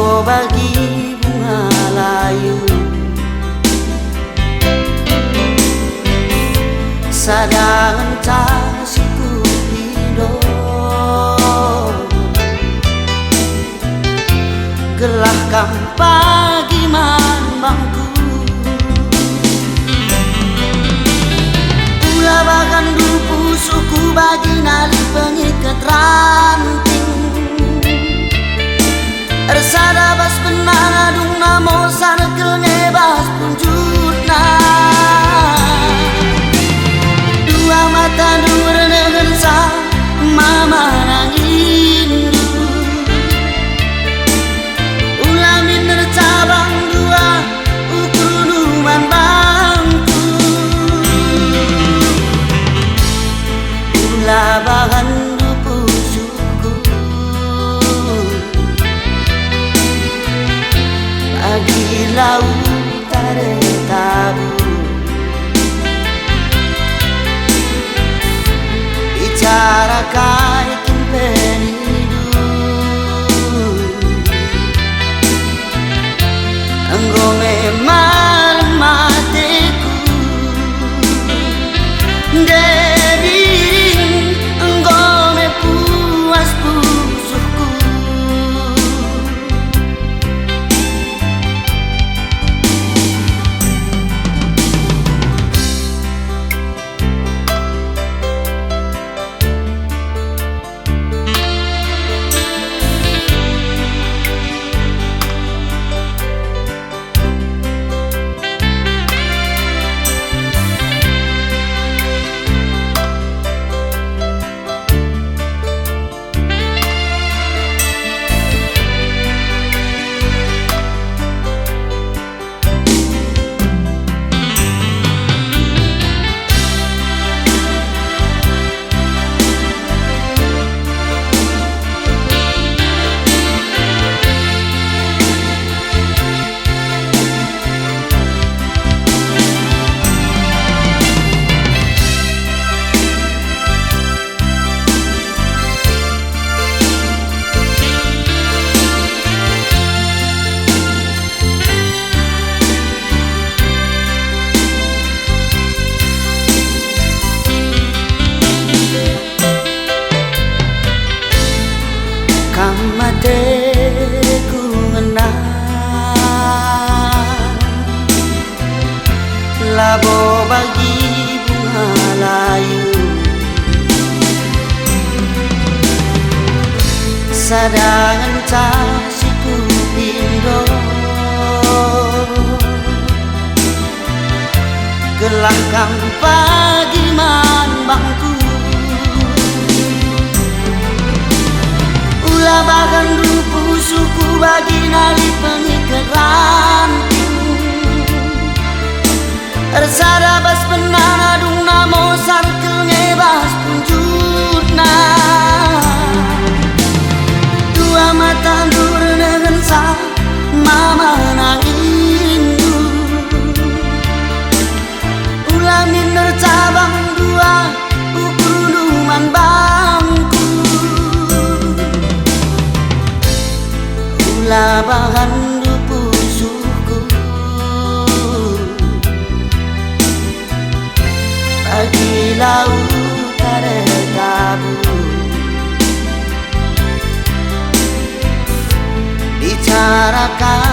Labo bagi bunga layu, sadangan casiku hidup, gelahkan pagi mambangku. Ulah bahkan dupu suku bagi nali pengikat ranting, ersada bas benar adung namo sarkel ngebas punjutna. Dua mata dur dengan sa mama nangindu, ulah miner cabang dua ukur numan bangku. Ulah bahan dupu suku bagi laut ada tabu, bicara kaikin penidu, engkau memang matiku. Debiring engkau me puas pusukku. Kamateku ngenang labo bagi bunga layu, sadangan casiku pindo, gelahkan pagi mambangku. Ulah bahkan rupu suku bagi nali pengikat ranting, ersada bas benar adung namo sarkel ngebas punjutna. Dua mata dur dengan sa mama nangindu, ulah miner cabang dua ukur numan bangku. Ulah bahan dupu suku bagi laut ada tabu, bicarakan